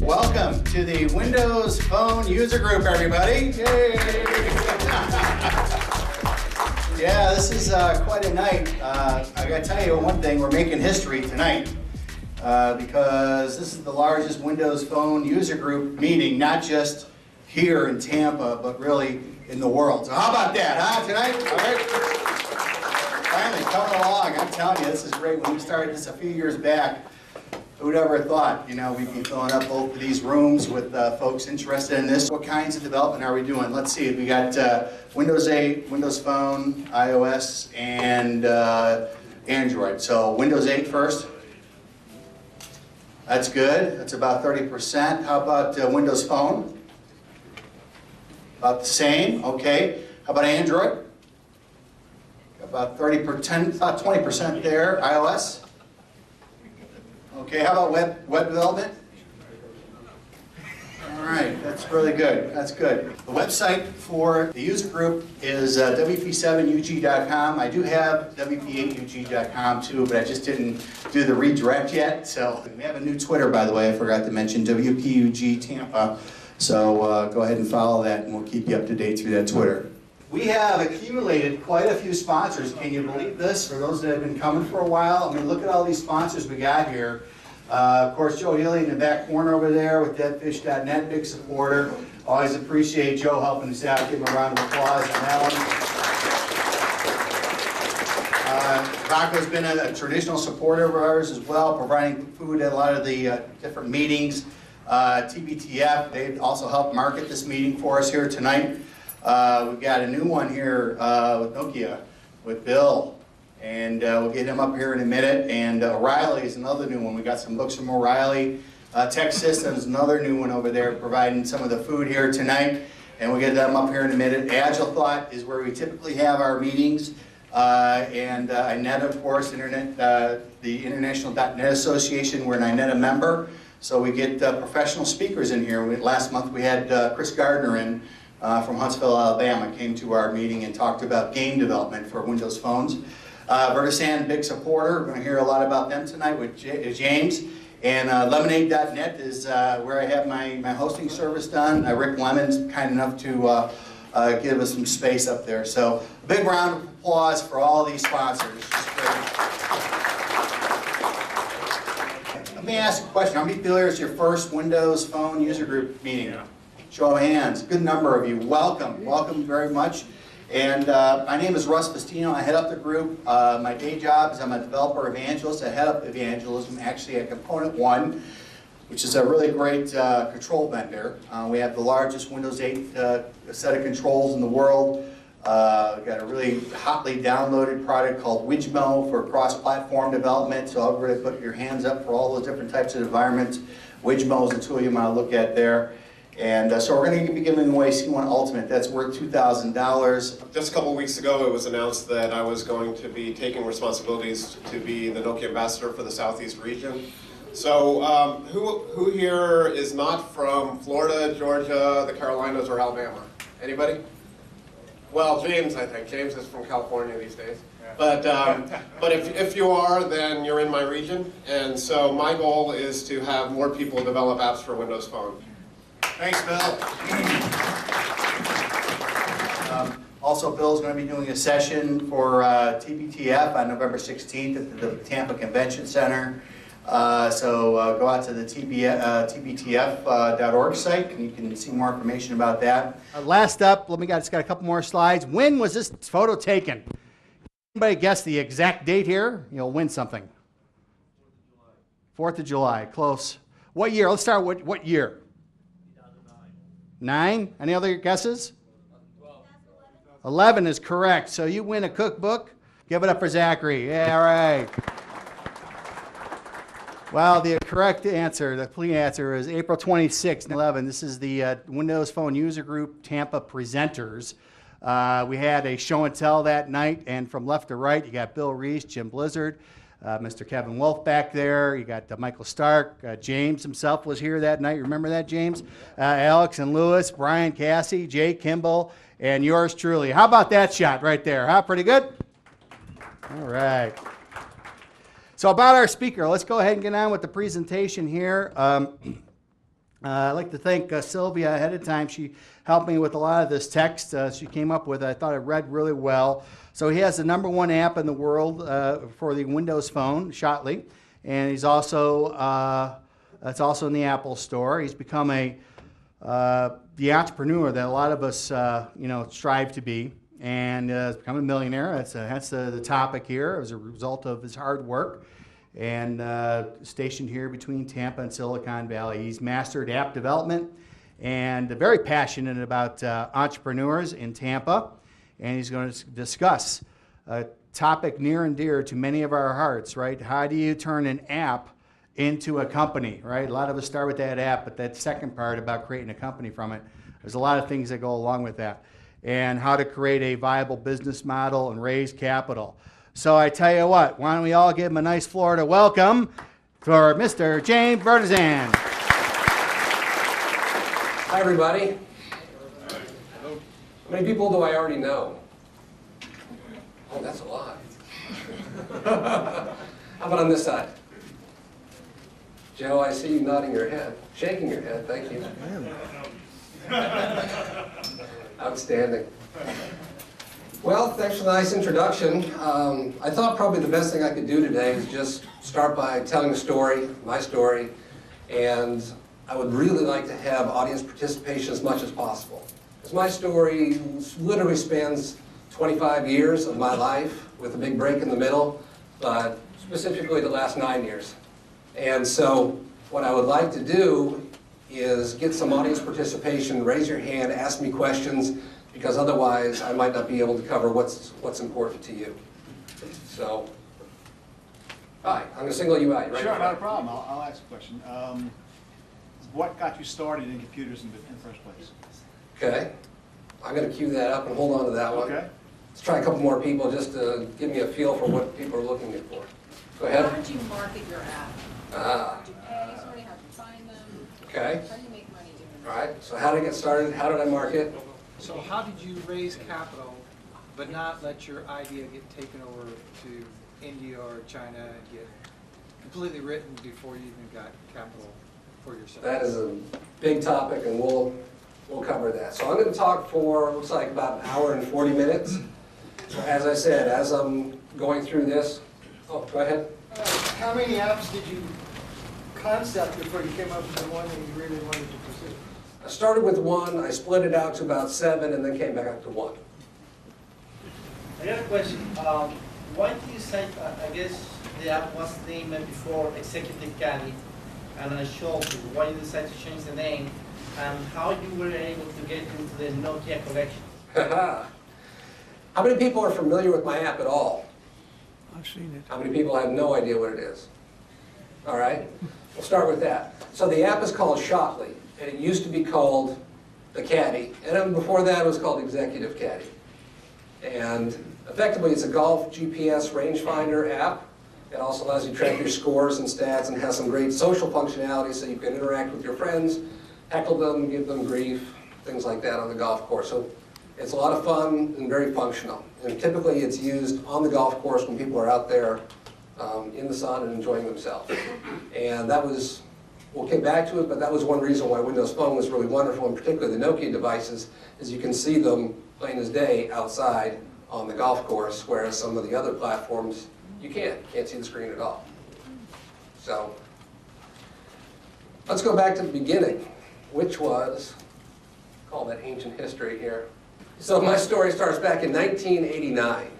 Welcome to the Windows Phone User Group, everybody. Yay! Yeah, this is quite a night. I gotta tell you one thing, we're making history tonight because this is the largest Windows Phone User Group meeting, not just here in Tampa, but really in the world. So how about that, huh, tonight? All right. Finally coming along. I'm telling you, this is great. When we started this a few years back, who'd ever thought, you know, we'd be filling up both of these rooms with folks interested in this. What kinds of development are we doing? Let's see. We got Windows 8, Windows Phone, iOS, and Android. So Windows 8 first. That's good. That's about 30%. How about Windows Phone? About the same. Okay. How about Android? About 30%, about 20% there. iOS? Okay, how about web development? All right, that's really good. That's good. The website for the user group is wp7ug.com. I do have wp8ug.com too, but I just didn't do the redirect yet. So we have a new Twitter, by the way. I forgot to mention WPUG Tampa. So go ahead and follow that, and we'll keep you up to date through that Twitter. We have accumulated quite a few sponsors. Can you believe this? For those that have been coming for a while, I mean, look at all these sponsors we got here. Of course, Joe Healy in the back corner over there with deadfish.net, big supporter. Always appreciate Joe helping us out. Give him a round of applause on that one. Rocco's been a traditional supporter of ours as well, providing food at a lot of the different meetings. TBTF, they also helped market this meeting for us here tonight. We've got a new one here with Nokia, with Bill, and we'll get him up here in a minute. And O'Reilly is another new one. We got some books from O'Reilly. Tech Systems, another new one over there, providing some of the food here tonight, and we'll get them up here in a minute. Agile Thought is where we typically have our meetings, and INETA, of course, the International .NET Association. We're an INETA member, so we get professional speakers in here. Last month we had Chris Gardner in. From Huntsville, Alabama, came to our meeting and talked about game development for Windows phones. Vertisan, big supporter. We're going to hear a lot about them tonight with James. And Lemonade.net is where I have my hosting service done. Rick Lemon's kind enough to give us some space up there. So a big round of applause for all these sponsors. Let me ask a question. How many people here is your first Windows Phone User Group meeting? Yeah. Show of hands. Good number of you. Welcome. Welcome very much. And my name is Russ Bastino. I head up the group. My day job is I'm a developer evangelist. I head up evangelism actually at Component One, which is a really great control vendor. We have the largest Windows 8 set of controls in the world. We've got a really hotly downloaded product called Widgmo for cross-platform development. So I'll really put your hands up for all those different types of environments. Widgmo is the tool you might look at there. And so we're going to be giving away C1 Ultimate. That's worth $2,000. Just a couple of weeks ago, it was announced that I was going to be taking responsibilities to be the Nokia ambassador for the Southeast region. So who here is not from Florida, Georgia, the Carolinas, or Alabama? Anybody? Well, James, I think. James is from California these days. But if you are, then you're in my region. And so my goal is to have more people develop apps for Windows Phone. Thanks, Bill. Also, Bill's going to be doing a session for TBTF on November 16th at the Tampa Convention Center. So go out to the tbtf.org site and you can see more information about that. Last up, just got a couple more slides. When was this photo taken? Anybody guess the exact date here? You'll win something. 4th of July, close. What year? Let's start with what year? 9? Any other guesses? 11 is correct. So you win a cookbook. Give it up for Zachary. Yeah, all right. Well, the correct answer, the complete answer is April 26, 11. This is the Windows Phone User Group Tampa presenters. We had a show and tell that night, and from left to right, you got Bill Reese, Jim Blizzard, Mr. Kevin Wolf back there. You got Michael Stark. James himself was here that night. Remember that, James? Alex and Lewis, Brian Cassie, Jay Kimball, and yours truly. How about that shot right there? Huh? Pretty good? All right. So about our speaker, let's go ahead and get on with the presentation here. I'd like to thank Sylvia ahead of time. She helped me with a lot of this text she came up with. I thought it read really well. So he has the #1 app in the world for the Windows phone, Shockley, and he's also it's also in the Apple Store. He's become the entrepreneur that a lot of us strive to be, and has become a millionaire. That's the topic here as a result of his hard work. And stationed here between Tampa and Silicon Valley. He's mastered app development and very passionate about entrepreneurs in Tampa. And he's going to discuss a topic near and dear to many of our hearts, right? How do you turn an app into a company, right? A lot of us start with that app, but that second part about creating a company from it, there's a lot of things that go along with that. And how to create a viable business model and raise capital. So I tell you what, why don't we all give him a nice Florida welcome for Mr. James Byrd. Hi, everybody. How many people do I already know? Oh, that's a lot. How about on this side? Joe, I see you nodding your head, shaking your head, thank you. Outstanding. Well, thanks for the nice introduction. I thought probably the best thing I could do today is just start by telling a story, my story, and I would really like to have audience participation as much as possible. Because my story literally spans 25 years of my life with a big break in the middle, but specifically the last 9 years. And so what I would like to do is get some audience participation, raise your hand, ask me questions, because otherwise I might not be able to cover what's important to you. So, hi, I'm going to single you out. Sure, not a problem. I'll ask a question. What got you started in computers in the first place? Okay, I'm going to cue that up and hold on to that one. Okay. Let's try a couple more people just to give me a feel for what people are looking for. Go ahead. How did you market your app? Ah, Do you pay somebody? How do you find them? okay. How do you make money doing All right, so how did I get started? How did I market? So how did you raise capital, but not let your idea get taken over to India or China and get completely written before you even got capital for yourself? That is a big topic, and we'll cover that. So I'm going to talk for, looks like about an hour and 40 minutes. As I said, as I'm going through this, oh, go ahead. How many apps did you concept before you came up with the one that you really wanted to pursue? I started with one, I split it out to about 7, and then came back up to 1. I got a question. Why do you say, I guess the app was named before Executive Caddy and Shockley? Why you decided to change the name, and how you were able to get into the Nokia collection? How many people are familiar with my app at all? I've seen it. How many people have no idea what it is? All right, we'll start with that. So the app is called Shockley, and it used to be called the Caddy, and then before that it was called Executive Caddy. And effectively it's a golf GPS rangefinder app. It also allows you to track your scores and stats and has some great social functionality so you can interact with your friends, heckle them, give them grief, things like that on the golf course. So it's a lot of fun and very functional. And typically it's used on the golf course when people are out there in the sun and enjoying themselves. And that was, we'll get back to it, but that was one reason why Windows Phone was really wonderful, and particularly the Nokia devices, is you can see them plain as day outside on the golf course, whereas some of the other platforms, you can't see the screen at all. So, let's go back to the beginning, which was, call that ancient history here. So my story starts back in 1989.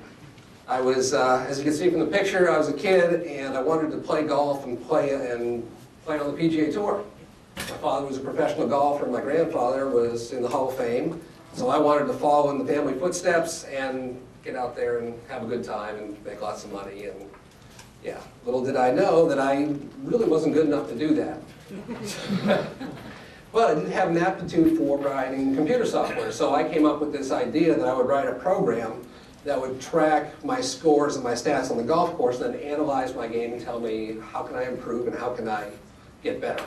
I was, as you can see from the picture, I was a kid and I wanted to play golf and play on the PGA Tour. My father was a professional golfer and my grandfather was in the Hall of Fame. So I wanted to follow in the family footsteps and get out there and have a good time and make lots of money. And yeah, little did I know that I really wasn't good enough to do that. But I did have an aptitude for writing computer software. So I came up with this idea that I would write a program that would track my scores and my stats on the golf course and then analyze my game and tell me how can I improve and how can I get better.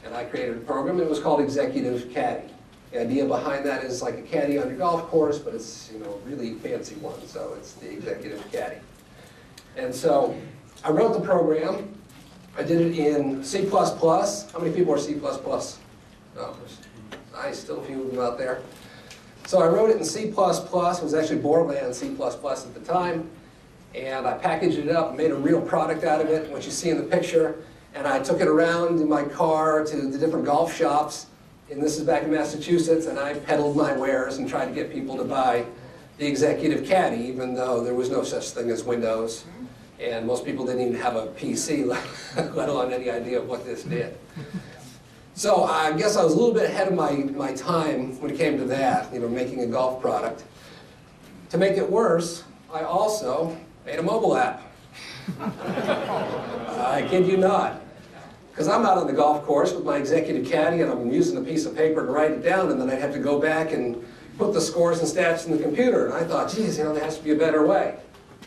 And I created a program. It was called Executive Caddy. The idea behind that is like a caddy on your golf course, but it's, you know, a really fancy one. So it's the Executive Caddy. And so I wrote the program. I did it in C++. How many people are C++? Oh, there's nice, still a few of them out there. So I wrote it in C++, it was actually Borland C++ at the time, and I packaged it up and made a real product out of it, what you see in the picture, and I took it around in my car to the different golf shops, and this is back in Massachusetts, and I peddled my wares and tried to get people to buy the Executive Caddy, even though there was no such thing as Windows, and most people didn't even have a PC, let alone any idea of what this did. So I guess I was a little bit ahead of my time when it came to that, making a golf product. To make it worse, I also made a mobile app. I kid you not. Because I'm out on the golf course with my Executive Caddy and I'm using a piece of paper to write it down, and then I'd have to go back and put the scores and stats in the computer. And I thought, geez, there has to be a better way.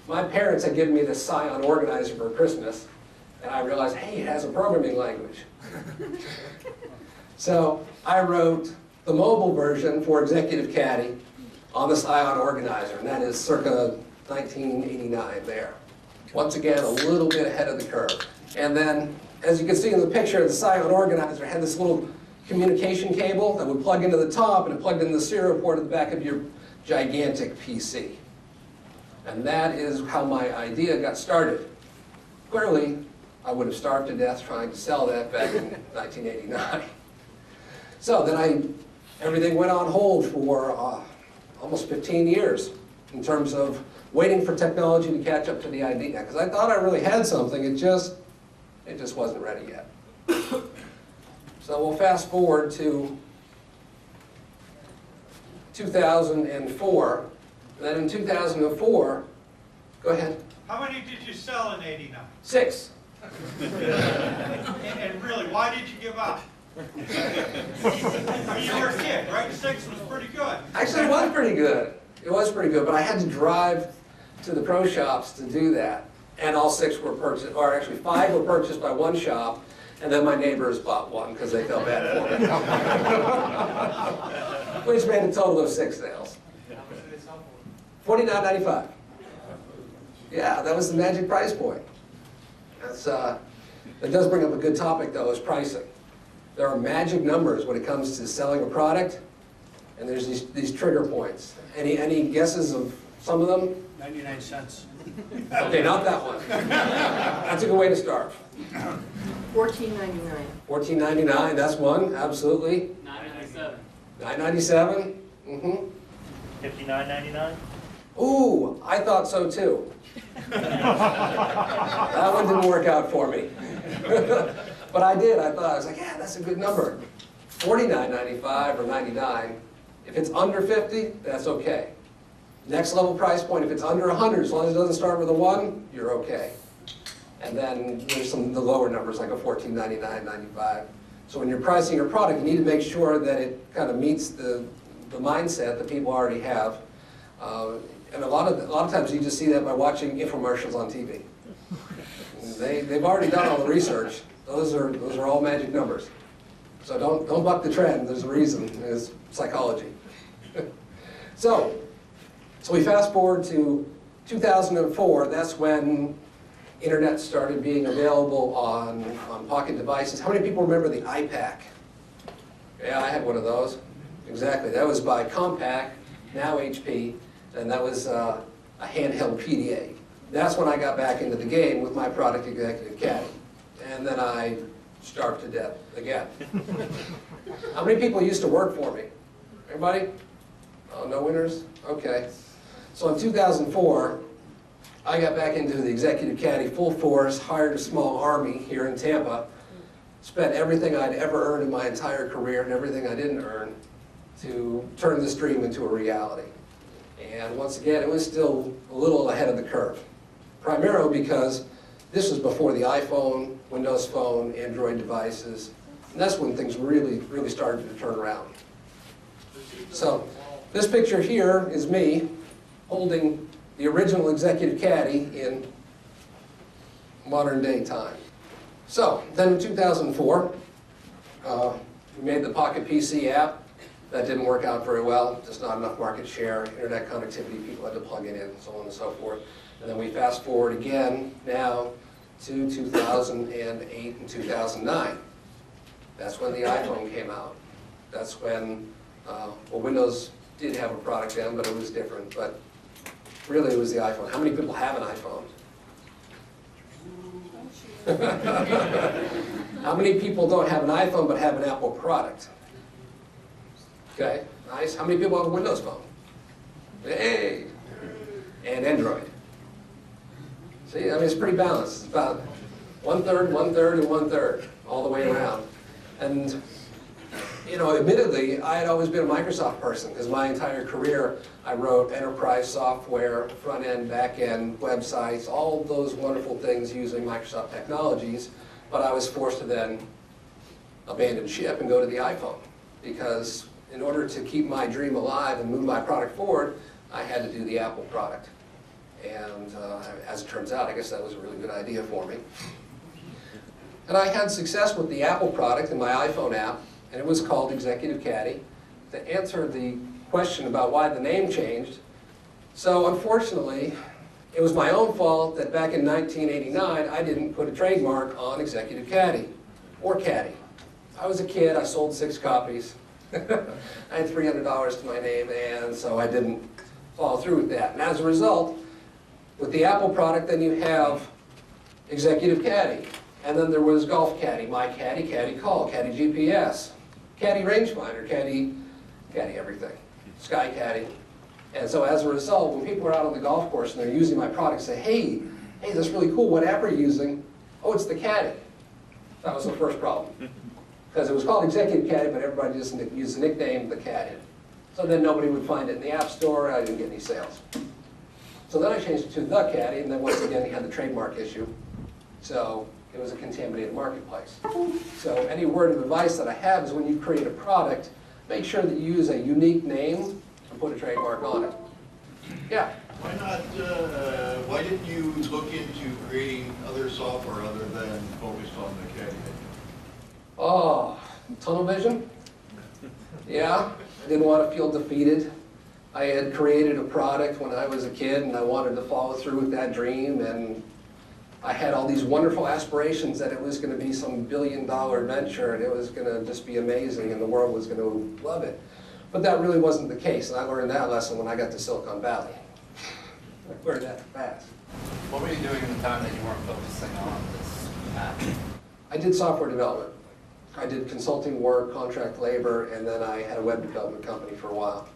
My parents had given me this Scion Organizer for Christmas, and I realized, hey, it has a programming language. So I wrote the mobile version for Executive Caddy on the Scion Organizer, and that is circa 1989 there. Once again, a little bit ahead of the curve. And then, as you can see in the picture, the Scion Organizer had this little communication cable that would plug into the top, and it plugged into the serial port at the back of your gigantic PC. And that is how my idea got started. Clearly, I would have starved to death trying to sell that back in 1989. So then everything went on hold for almost 15 years in terms of waiting for technology to catch up to the idea. Because I thought I really had something, it just wasn't ready yet. So we'll fast forward to 2004. And then in 2004, go ahead. How many did you sell in '89? 6. And really, why did you give up? I mean, you were a kid, right? 6 was pretty good. Actually, it was pretty good. It was pretty good, but I had to drive to the pro shops to do that. And all 6 were purchased, or actually 5 were purchased by one shop, and then my neighbors bought one because they felt bad for me. Which made a total of 6 sales. $49.95. Yeah, that was the magic price point. That does bring up a good topic, though, is pricing. There are magic numbers when it comes to selling a product, and there's these trigger points. Any guesses of some of them? 99 cents. Okay, not that one. That's a good way to start. $14.99. $14.99, that's one, absolutely. $9.97. $9.97. Mm-hmm. $59.99. Ooh, I thought so too. That one didn't work out for me. But I did. I was like, yeah, that's a good number. $49.95 or $99. If it's under 50, that's okay. Next level price point, if it's under 100, as long as it doesn't start with a 1, you're okay. And then there's the lower numbers, like a $14.99, $95. So when you're pricing your product, you need to make sure that it kind of meets the mindset that people already have. And a lot of times you just see that by watching infomercials on TV. They've already done all the research. Those are all magic numbers. So don't buck the trend. There's a reason. It's psychology. So we fast forward to 2004. That's when internet started being available on pocket devices. How many people remember the iPac? Yeah, I had one of those. Exactly. That was by Compaq, now HP, and that was a handheld PDA. That's when I got back into the game with my product, Executive Caddy. And then I starved to death again. How many people used to work for me? Everybody? Oh, no winners? Okay. So in 2004, I got back into the Executive Caddy full force, hired a small army here in Tampa, spent everything I'd ever earned in my entire career and everything I didn't earn to turn this dream into a reality. And once again, it was still a little ahead of the curve, primarily because this was before the iPhone, Windows Phone, Android devices, and that's when things really, really started to turn around. So this picture here is me holding the original Executive Caddy in modern day time. So then in 2004, we made the Pocket PC app. That didn't work out very well, just not enough market share, internet connectivity, people had to plug it in, so on and so forth. And then we fast forward again now to 2008 and 2009. That's when the iPhone came out. That's when, well, Windows did have a product then, but it was different. But really, it was the iPhone. How many people have an iPhone? How many people don't have an iPhone but have an Apple product? Okay, nice. How many people have a Windows phone? Hey! And Android. See, I mean, it's pretty balanced. It's about 1/3, 1/3, and 1/3, all the way around. And, you know, admittedly, I had always been a Microsoft person, because my entire career, I wrote enterprise software, front-end, back-end, websites, all those wonderful things using Microsoft technologies, but I was forced to then abandon ship and go to the iPhone, because in order to keep my dream alive and move my product forward, I had to do the Apple product. And as it turns out, I guess that was a really good idea for me. And I had success with the Apple product in my iPhone app, and it was called Executive Caddy. To answer the question about why the name changed, so unfortunately, it was my own fault that back in 1989, I didn't put a trademark on Executive Caddy, or Caddy. I was a kid, I sold 6 copies. I had $300 to my name, and so I didn't follow through with that. And as a result, with the Apple product, then you have Executive Caddy. And then there was Golf Caddy, My Caddy, Caddy Call, Caddy GPS, Caddy Rangefinder, Caddy everything, Sky Caddy. And so as a result, when people are out on the golf course and they're using my product, say, hey, that's really cool, what app are you using? Oh, it's the Caddy. That was the first problem. Because it was called Executive Caddy, but everybody just used the nickname, the Caddy. So then nobody would find it in the App Store, I didn't get any sales. So then I changed it to the Caddy, and then once again, you had the trademark issue. So it was a contaminated marketplace. So any word of advice that I have is when you create a product, make sure that you use a unique name and put a trademark on it. Yeah? Why not, why didn't you look into creating other software other than focused on the Caddy? Oh, tunnel vision? Yeah, I didn't want to feel defeated. I had created a product when I was a kid and I wanted to follow through with that dream, and I had all these wonderful aspirations that it was going to be some billion-dollar venture and it was going to just be amazing and the world was going to love it. But that really wasn't the case, and I learned that lesson when I got to Silicon Valley. I learned that fast. What were you doing in the time that you weren't focusing on this app? I did software development. I did consulting work, contract labor, and then I had a web development company for a while.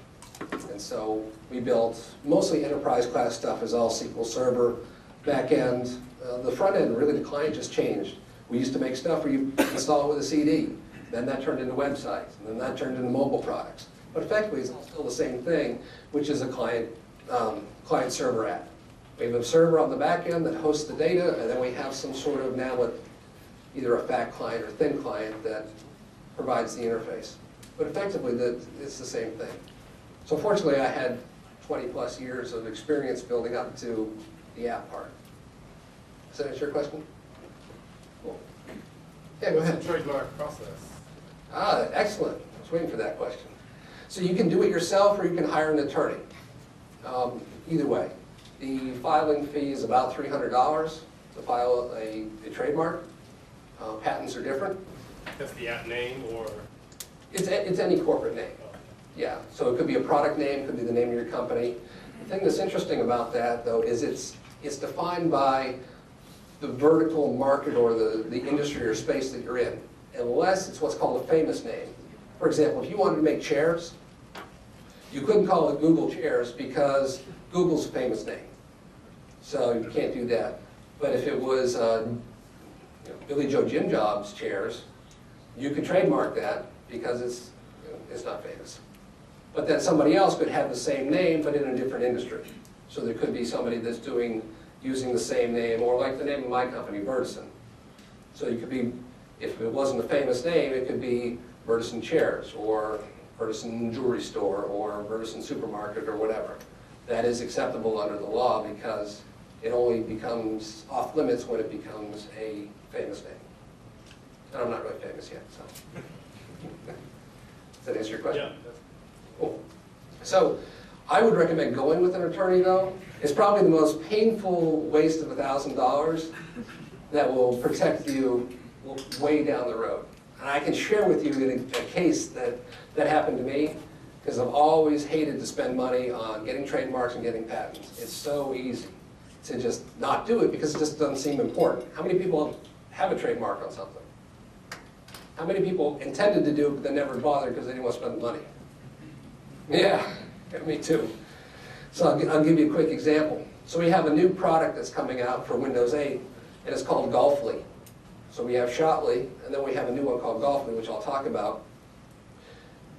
And so we built mostly enterprise class stuff, is all SQL Server, back end. The front end, really the client just changed. We used to make stuff where you install it with a CD. Then that turned into websites, and then that turned into mobile products. But effectively, it's all still the same thing, which is a client-server app. We have a server on the back end that hosts the data, and then we have some sort of now either a fat client or thin client that provides the interface. But effectively, it's the same thing. So fortunately, I had 20+ years of experience building up to the app part. Does that answer your question? Cool. Yeah, go ahead. Trademark process. Ah, excellent. I was waiting for that question. So you can do it yourself or you can hire an attorney. Either way. The filing fee is about $300 to file a trademark. Patents are different. That's the app name or? It's any corporate name. Yeah, so it could be a product name, it could be the name of your company. The thing that's interesting about that, though, is it's defined by the vertical market or the industry or space that you're in, unless it's what's called a famous name. For example, if you wanted to make chairs, you couldn't call it Google Chairs because Google's a famous name. So you can't do that. But if it was Billy Joe Jim Jobs chairs, you could trademark that because it's not famous. But then somebody else could have the same name but in a different industry. So there could be somebody that's using the same name, or like the name of my company, Byrdson. So you could be, if it wasn't a famous name, it could be Byrdson Chairs, or Byrdson Jewelry Store, or Byrdson Supermarket, or whatever. That is acceptable under the law because it only becomes off limits when it becomes a famous name. And I'm not really famous yet, so. Does that answer your question? Yeah. Cool. So I would recommend going with an attorney, though. It's probably the most painful waste of $1,000 that will protect you way down the road. And I can share with you a case that happened to me, because I've always hated to spend money on getting trademarks and getting patents. It's so easy to just not do it because it just doesn't seem important. How many people have a trademark on something? How many people intended to do it but then never bothered because they didn't want to spend the money? Yeah, me too. So I'll give you a quick example. So we have a new product that's coming out for Windows 8, and it's called Golfly. So we have Shockley, and then we have a new one called Golfly, which I'll talk about.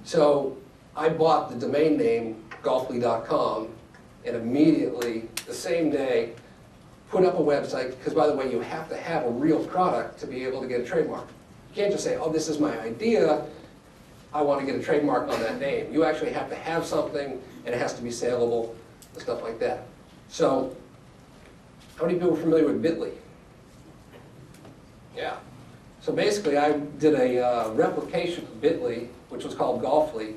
So I bought the domain name golfly.com, and immediately, the same day, put up a website, because by the way, you have to have a real product to be able to get a trademark. You can't just say, oh, this is my idea, I want to get a trademark on that name. You actually have to have something, and it has to be saleable, and stuff like that. So, how many people are familiar with Bitly? Yeah. So basically, I did a replication of Bitly, which was called Golfly,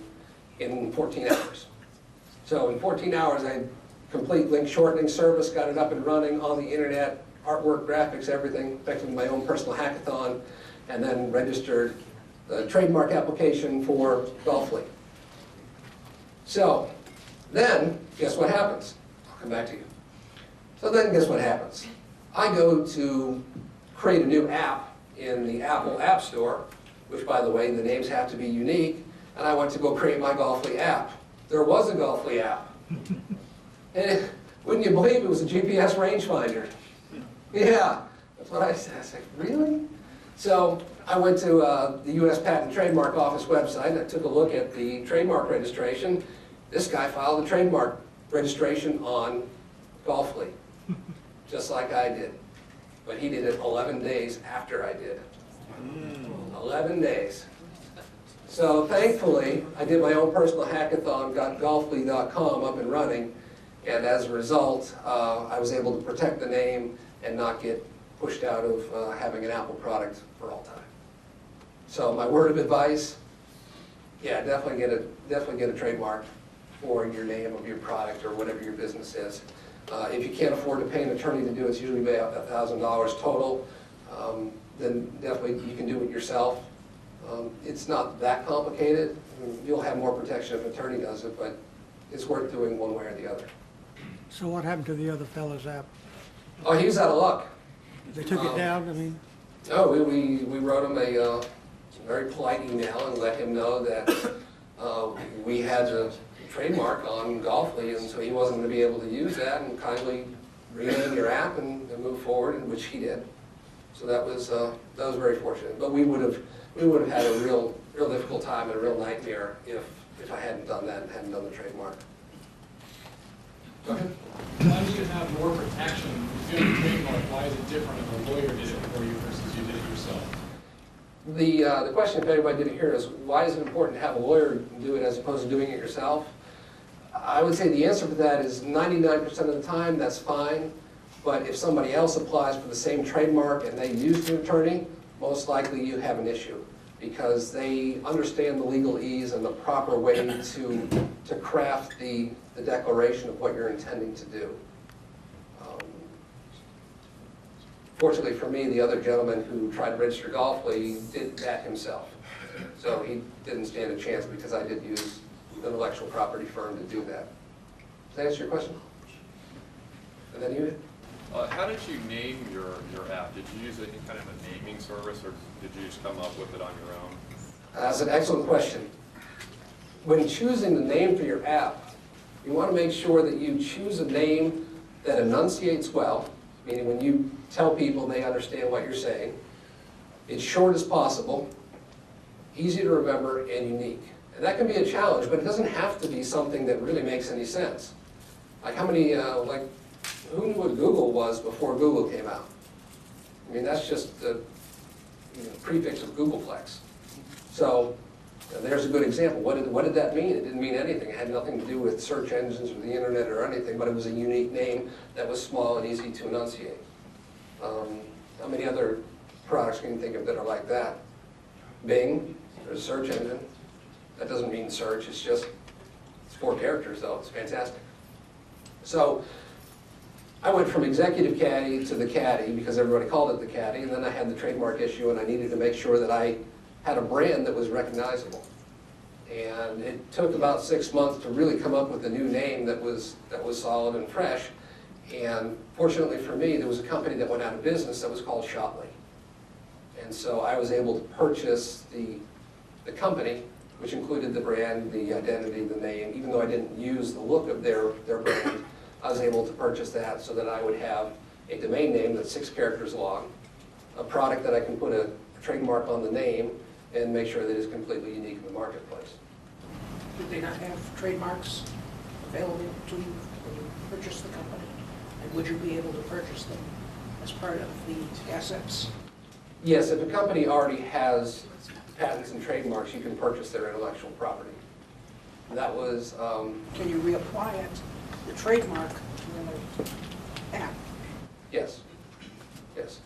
in 14 hours. So in 14 hours, I complete link shortening service, got it up and running on the internet, artwork, graphics, everything, effectively my own personal hackathon, and then registered the trademark application for Golfly. So then, guess what happens? I'll come back to you. So then, guess what happens? I go to create a new app in the Apple App Store, which, by the way, the names have to be unique, and I went to go create my Golfly app. There was a Golfly app. And wouldn't you believe it was a GPS rangefinder? Yeah, that's what I said. I was like, really? So I went to the U.S. Patent and Trademark Office website, and I took a look at the trademark registration. This guy filed a trademark registration on Golfly, just like I did. But he did it 11 days after I did. 11 days. So thankfully, I did my own personal hackathon, got golfly.com up and running, and as a result, I was able to protect the name and not get pushed out of having an Apple product for all time. So my word of advice, yeah, definitely get a trademark for your name of your product or whatever your business is. If you can't afford to pay an attorney to do it, it's usually about $1,000 total, then definitely you can do it yourself. It's not that complicated. You'll have more protection if an attorney does it, but it's worth doing one way or the other. So what happened to the other fellow's app? Oh, he was out of luck. They took it down, I mean? No, we wrote him a very polite email and let him know that we had a trademark on Golfly, and so he wasn't going to be able to use that, and kindly rename your app and move forward, and which he did. So that was very fortunate. But we would have had a real difficult time and a real nightmare if I hadn't done that and hadn't done the trademark. Go ahead. Why do you have more protection if you have a trademark? Why is it different if a lawyer did it for you versus you did it yourself? The question, if anybody didn't hear, is why is it important to have a lawyer do it as opposed to doing it yourself? I would say the answer to that is 99% of the time, that's fine. But if somebody else applies for the same trademark and they use an attorney, most likely you have an issue because they understand the legalese and the proper way to craft the declaration of what you're intending to do. Fortunately for me, the other gentleman who tried to register Golfly did that himself. So he didn't stand a chance because I did use an intellectual property firm to do that. Does that answer your question? And then you? How did you name your app? Did you use any kind of a naming service, or did you just come up with it on your own? That's an excellent question. When choosing the name for your app, you want to make sure that you choose a name that enunciates well, meaning when you tell people they understand what you're saying. It's short as possible, easy to remember, and unique. And that can be a challenge, but it doesn't have to be something that really makes any sense. Like how many, who knew what Google was before Google came out? I mean, that's just the prefix of Googleplex. So there's a good example. What did that mean? It didn't mean anything. It had nothing to do with search engines or the internet or anything, but it was a unique name that was small and easy to enunciate. How many other products can you think of that are like that? Bing, there's a search engine. That doesn't mean search, it's 4 characters though, it's fantastic. So I went from Executive Caddy to the Caddy because everybody called it the Caddy, and then I had the trademark issue and I needed to make sure that I had a brand that was recognizable. And it took about 6 months to really come up with a new name that was solid and fresh. And fortunately for me, there was a company that went out of business that was called Shockley. And so I was able to purchase the company, which included the brand, the identity, the name. Even though I didn't use the look of their brand, I was able to purchase that so that I would have a domain name that's 6 characters long, a product that I can put a trademark on the name, and make sure that it's completely unique in the marketplace. Did they not have trademarks available to you when you purchased the company? And would you be able to purchase them as part of the assets? Yes, if a company already has patents and trademarks, you can purchase their intellectual property. That was... Can you reapply it, the trademark, to the app? Yes. Yes.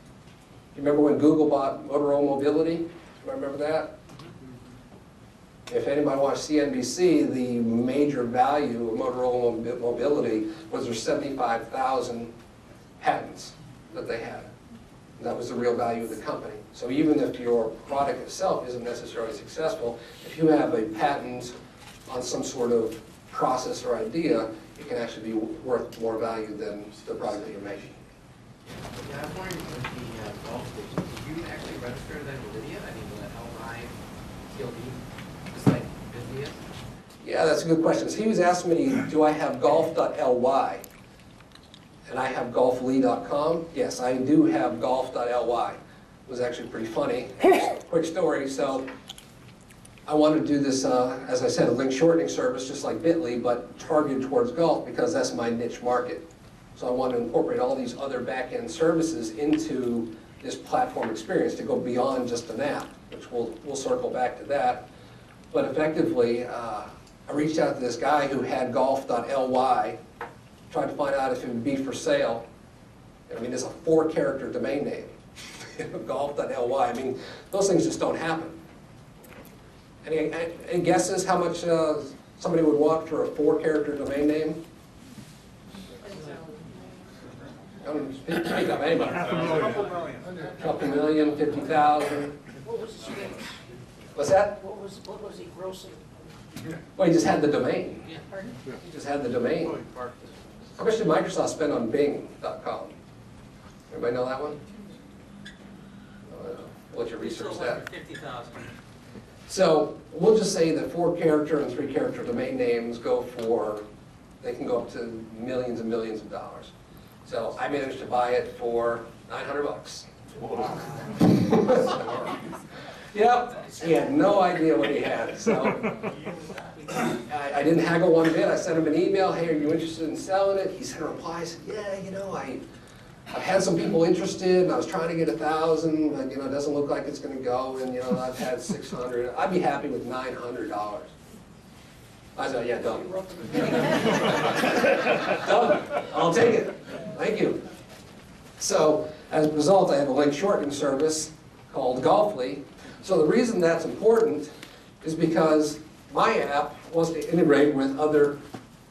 You remember when Google bought Motorola Mobility? Do you remember that? If anybody watched CNBC, the major value of Motorola Mobility was their 75,000 patents that they had. That was the real value of the company. So even if your product itself isn't necessarily successful, if you have a patent on some sort of process or idea, it can actually be worth more value than the product that you're making. Yeah, I was wondering with the golf stations, did you actually register that with Lydia? I mean, the LI, TLD, just like Lydia? Yeah, that's a good question. So he was asking me, do I have golf.ly? And I have golfly.com. Yes, I do have golf.ly. It was actually pretty funny. Quick story. So I wanted to do this, as I said, a link shortening service, just like Bitly, but targeted towards golf because that's my niche market. So I wanted to incorporate all these other back-end services into this platform experience to go beyond just an app, which we'll circle back to that. But effectively, I reached out to this guy who had golf.ly, tried to find out if it would be for sale. I mean, it's a 4-character domain name, golf.ly. I mean, those things just don't happen. Any guesses how much somebody would want for a 4-character domain name? Speak up, anybody. Couple million, 50,000. What was his name? What's that? What was he grossing? Well, he just had the domain. Pardon? He just had the domain. How much did Microsoft spend on Bing.com? Everybody know that one? We'll let you research that. 50,000. So we'll just say that 4-character and 3-character domain names go for, they can go up to millions and millions of dollars. So I managed to buy it for $900. Yep, he had no idea what he had. So I didn't haggle one bit. I sent him an email, hey, are you interested in selling it? He sent a reply, he said, yeah, you know, I've had some people interested, and I was trying to get 1,000, but you know, it doesn't look like it's going to go, and you know, I've had 600. I'd be happy with $900. I said, yeah, done. Done. I'll take it. Thank you. So as a result, I have a link shortening service called Golfly. So the reason that's important is because my app wants to integrate with other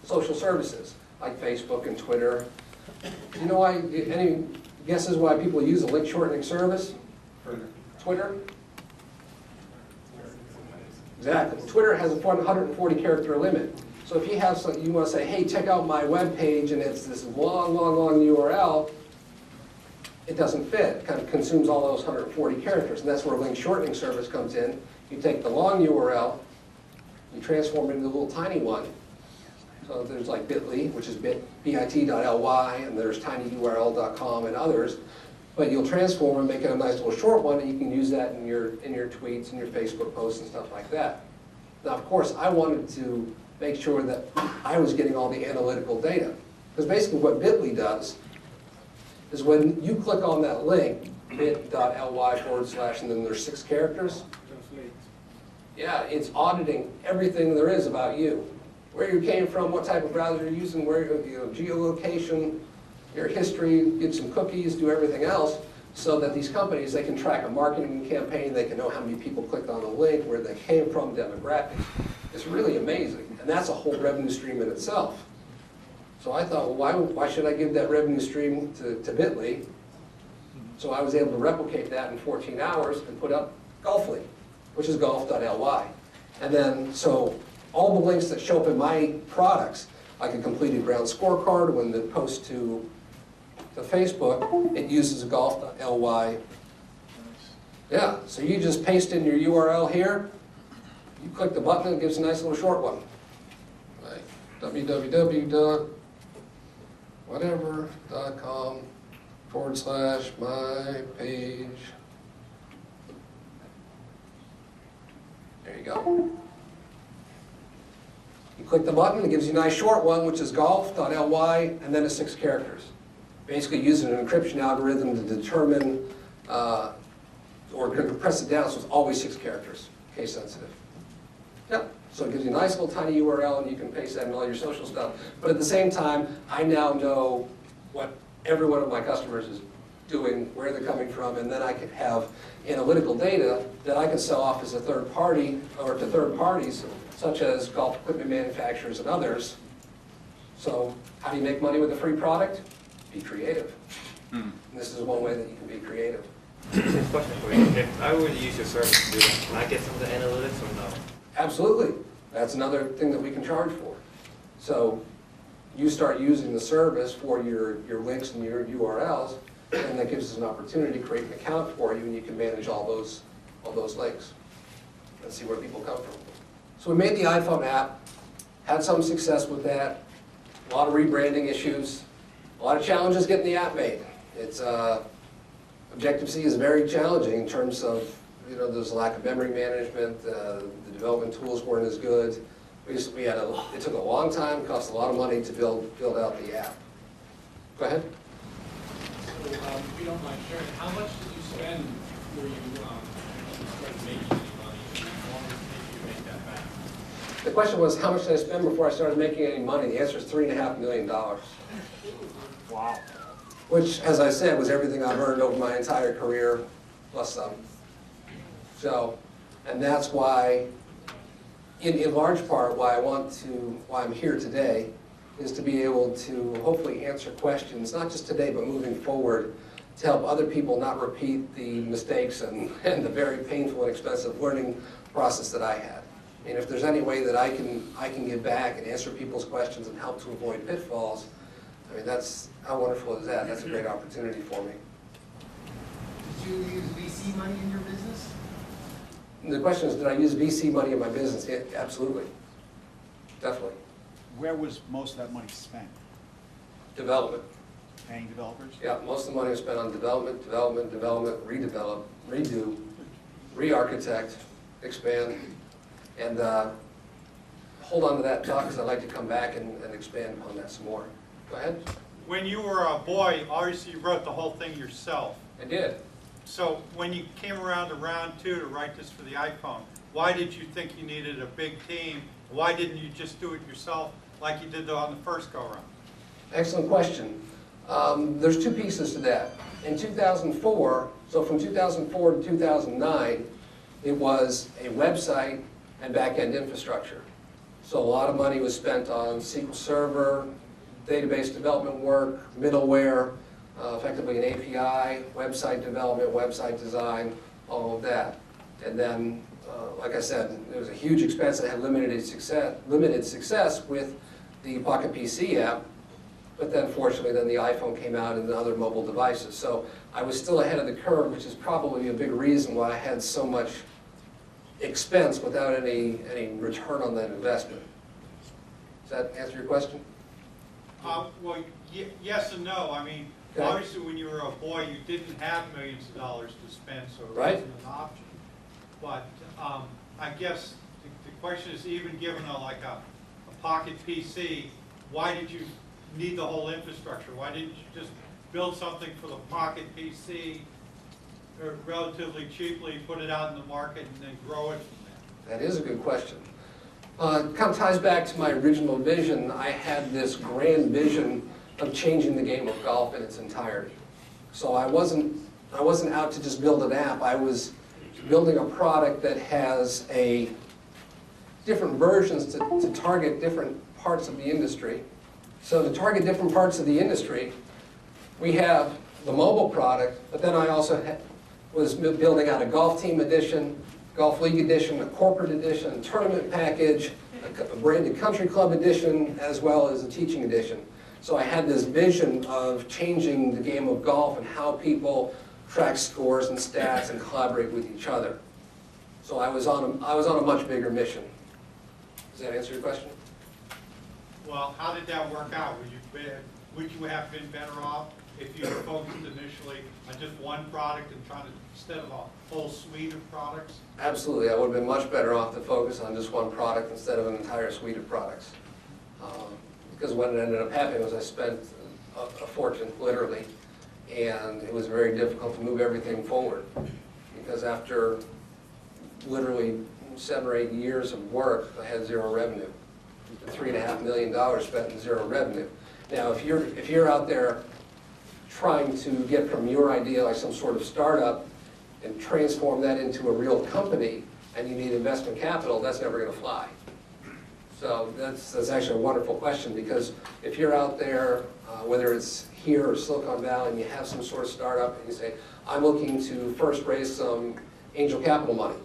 social services like Facebook and Twitter. Do you know why? Any guesses why people use a link shortening service for Twitter? Exactly. Twitter has a 140 character limit. So if you have some, you want to say, hey, check out my web page, and it's this long, long, long URL, it doesn't fit. It kind of consumes all those 140 characters, and that's where a link shortening service comes in. You take the long URL, you transform it into a little tiny one. So there's like Bitly, which is bit.ly, and there's tinyurl.com and others. But you'll transform and make it a nice little short one, and you can use that in your tweets and your Facebook posts and stuff like that. Now, of course, I wanted to make sure that I was getting all the analytical data. Because basically what Bitly does is when you click on that link, bit.ly / and then there's 6 characters, yeah, it's auditing everything there is about you. Where you came from, what type of browser you're using, where geolocation, your history, get some cookies, do everything else, so that these companies, they can track a marketing campaign, they can know how many people clicked on a link, where they came from, demographics. It's really amazing, and that's a whole revenue stream in itself. So I thought, well, why should I give that revenue stream to Bitly? So I was able to replicate that in 14 hours and put up Golfly. which is golf.ly. And then, so all the links that show up in my products, like a completed ground scorecard, when they post to Facebook, it uses a golf.ly. Yeah, so you just paste in your URL here, you click the button, and it gives a nice little short one. Like www.whatever.com/my-page. There you go. You click the button, it gives you a nice short one, which is golf.ly, and then it's 6 characters. Basically using an encryption algorithm to determine, or press it down so it's always 6 characters, case sensitive. Yep, so it gives you a nice little tiny URL and you can paste that in all your social stuff. But at the same time, I now know what every one of my customers is doing, where they're coming from, and then I can have analytical data that I can sell off as a third party, or to third parties, such as golf equipment manufacturers and others. So how do you make money with a free product? Be creative. And this is one way that you can be creative. Question for you. If I were to use your service, can I get some of the analytics or no? Absolutely. That's another thing that we can charge for. So you start using the service for your links and your URLs, and that gives us an opportunity to create an account for you, and you can manage all those links and see where people come from. So we made the iPhone app, had some success with that, a lot of rebranding issues, a lot of challenges getting the app made. It's Objective-C is very challenging in terms of, there's a lack of memory management, the development tools weren't as good. It took a long time, cost a lot of money to build out the app. Go ahead. So, if you don't mind sharing, how much did you spend before you started making any money? How long did it take you to make that back? The question was, how much did I spend before I started making any money? The answer is $3.5 million. Wow. Which, as I said, was everything I've earned over my entire career, plus some. So, and that's why, in large part, why I'm here today, is to be able to hopefully answer questions, not just today, but moving forward, to help other people not repeat the mistakes and the very painful and expensive learning process that I had. And if there's any way that I can give back and answer people's questions and help to avoid pitfalls, I mean, that's, how wonderful is that? That's a great opportunity for me. Did you use VC money in your business? And the question is, did I use VC money in my business? Yeah, absolutely. Definitely. Where was most of that money spent? Development. Paying developers? Yeah, most of the money was spent on development, redevelop, redo, re-architect, expand, and hold on to that thought because I'd like to come back and expand upon that some more. Go ahead. When you were a boy, obviously you wrote the whole thing yourself. I did. So when you came around to round 2 to write this for the iPhone, why did you think you needed a big team? Why didn't you just do it yourself like you did on the first go-around? Excellent question. There's 2 pieces to that. In 2004, so from 2004 to 2009, it was a website and back-end infrastructure. So a lot of money was spent on SQL Server, database development work, middleware, effectively an API, website development, website design, all of that. And then, like I said, there was a huge expense that had limited success with the Pocket PC app, but then fortunately then the iPhone came out and the other mobile devices. So I was still ahead of the curve, which is probably a big reason why I had so much expense without any return on that investment. Does that answer your question? Well, yes and no. I mean, okay. Obviously when you were a boy, you didn't have millions of dollars to spend, so it right. wasn't an option. But I guess the question is, even given a Pocket PC, why did you need the whole infrastructure? Why didn't you just build something for the Pocket PC relatively cheaply, put it out in the market, and then grow it from there? That is a good question. It kind of ties back to my original vision. I had this grand vision of changing the game of golf in its entirety. So I wasn't out to just build an app. I was building a product that has different versions to target different parts of the industry. So to target different parts of the industry, we have the mobile product, but then I also was building out a golf team edition, Golf League edition, a corporate edition, a tournament package, a branded country club edition, as well as a teaching edition. So I had this vision of changing the game of golf and how people track scores and stats and collaborate with each other. So I was on a much bigger mission. Does that answer your question? Well, how did that work out? Would you have been better off if you were focused initially on just one product and trying to, instead of a whole suite of products? Absolutely, I would have been much better off to focus on just one product instead of an entire suite of products. Because what it ended up happening was I spent a fortune, literally, and it was very difficult to move everything forward. Because after literally 7 or 8 years of work, I had zero revenue. $3.5 million spent in zero revenue. Now, if you're out there trying to get from your idea, like some sort of startup, and transform that into a real company, and you need investment capital, that's never going to fly. So that's actually a wonderful question, because if you're out there, whether it's here or Silicon Valley, and you have some sort of startup, and you say, I'm looking to first raise some angel capital money.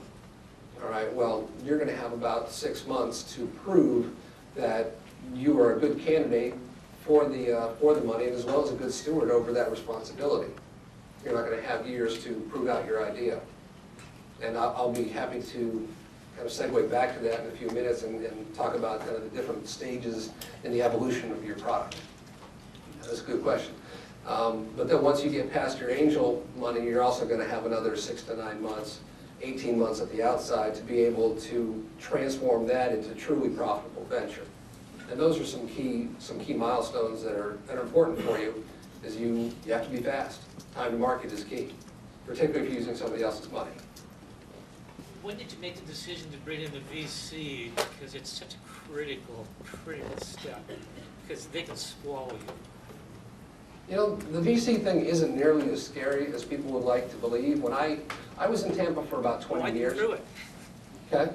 All right, well, you're going to have about 6 months to prove that you are a good candidate for the money, as well as a good steward over that responsibility. You're not going to have years to prove out your idea. And I'll be happy to kind of segue back to that in a few minutes and talk about kind of the different stages in the evolution of your product. That's a good question. But then once you get past your angel money, you're also going to have another 6 to 9 months, 18 months at the outside to be able to transform that into a truly profitable venture. And those are some key milestones that are important for you, is you have to be fast. Time to market is key, particularly if you're using somebody else's money. When did you make the decision to bring in the VC? Because it's such a critical step, because they can swallow you. You know, the VC thing isn't nearly as scary as people would like to believe. When I was in Tampa for about 20 years. Through it. Okay?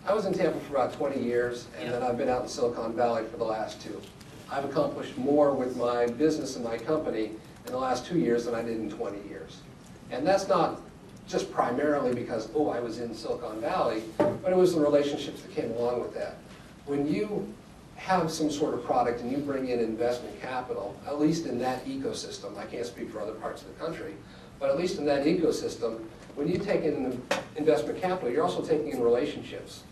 I was in Tampa for about 20 years, and then I've been out in Silicon Valley for the last 2. I've accomplished more with my business and my company in the last 2 years than I did in 20 years. And that's not just primarily because, oh, I was in Silicon Valley, but it was the relationships that came along with that. When you have some sort of product and you bring in investment capital, at least in that ecosystem, I can't speak for other parts of the country, but at least in that ecosystem, when you take in investment capital, you're also taking in relationships.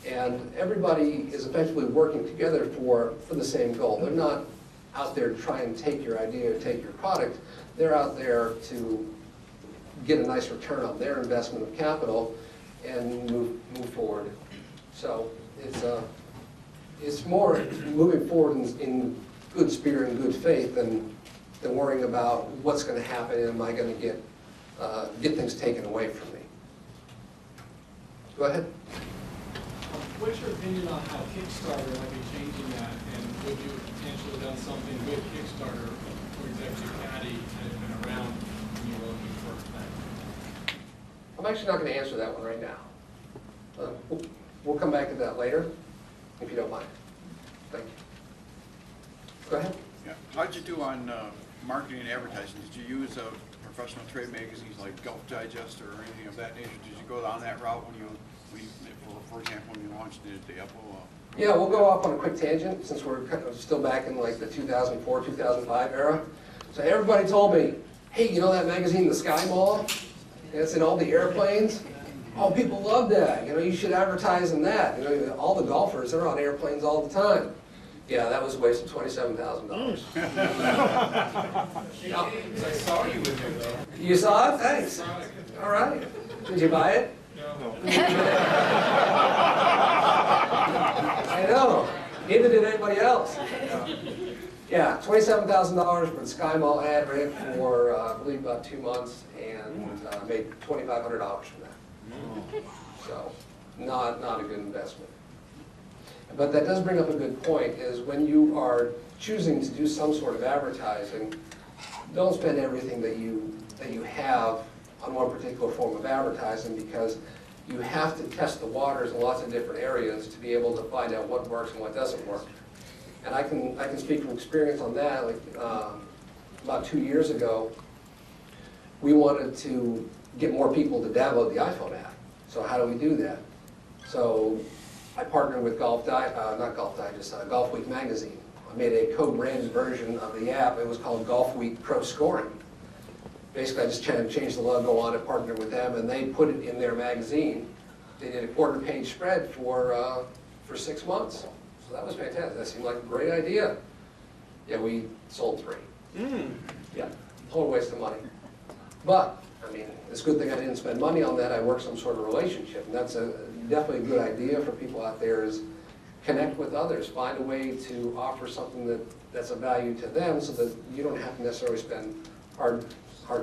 And everybody is effectively working together for the same goal. They're not out there to try and take your idea or take your product. They're out there to get a nice return on their investment of capital and move forward. So it's more moving forward in good spirit and good faith than worrying about what's going to happen and am I going to get things taken away from me. Go ahead. What's your opinion on how Kickstarter might be changing that, and would you potentially have done something with Kickstarter for Executive Caddy that had been around when you were looking for that? I'm actually not going to answer that one right now. We'll come back to that later, if you don't mind. Thank you. Go ahead. Yeah. How'd you do on marketing and advertising? Did you use professional trade magazines like Golf Digest or anything of that nature? Did you go down that route when you for example, when you launched the Apple? Yeah, we'll go off on a quick tangent since we're still back in like the 2004, 2005 era. So everybody told me, hey, you know that magazine, The Sky Mall? It's in all the airplanes. Oh, people love that. You know, you should advertise in that. You know, all the golfers, they're on airplanes all the time. Yeah, that was a waste of $27,000. I saw you in there, though. You saw it? Thanks. All right. Did you buy it? No. I know. Neither did anybody else. Yeah, $27,000 for the Sky Mall ad, ran for, I believe, about 2 months, and made $2,500 from that. So, not a good investment. But that does bring up a good point, is when you are choosing to do some sort of advertising, don't spend everything that you have on one particular form of advertising, because you have to test the waters in lots of different areas to be able to find out what works and what doesn't work. And I can speak from experience on that. Like about 2 years ago, we wanted to get more people to download the iPhone app. So how do we do that? So I partnered with Golf Week magazine. I made a co-branded version of the app. It was called Golf Week Pro Scoring. Basically, I just changed the logo on it, partnered with them, and they put it in their magazine. They did a quarter-page spread for 6 months. So that was fantastic. That seemed like a great idea. Yeah, we sold 3. Yeah, total waste of money. But, I mean, it's a good thing I didn't spend money on that. I worked some sort of relationship. And that's definitely a good idea for people out there is connect with others. Find a way to offer something that's of value to them so that you don't have to necessarily spend hard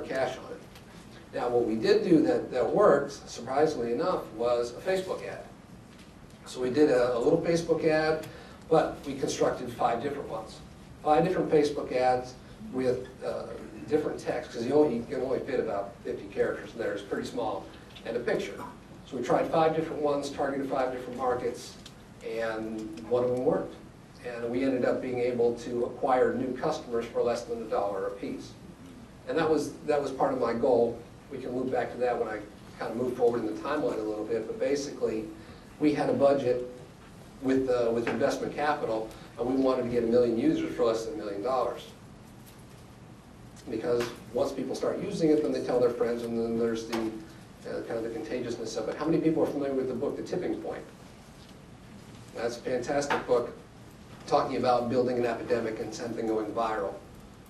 cash on it. Now, what we did do that worked, surprisingly enough, was a Facebook ad. So we did a little Facebook ad, but we constructed 5 different ones. 5 different Facebook ads with different text, because you can only fit about 50 characters in there. It's pretty small, and a picture. So we tried 5 different ones, targeted 5 different markets, and one of them worked. And we ended up being able to acquire new customers for less than $1 a piece. And that was part of my goal. We can loop back to that when I kind of move forward in the timeline a little bit, but basically, we had a budget with investment capital, and we wanted to get 1 million users for less than $1 million. Because once people start using it, then they tell their friends, and then there's the kind of the contagiousness of it. How many people are familiar with the book, The Tipping Point? That's a fantastic book, talking about building an epidemic and something going viral.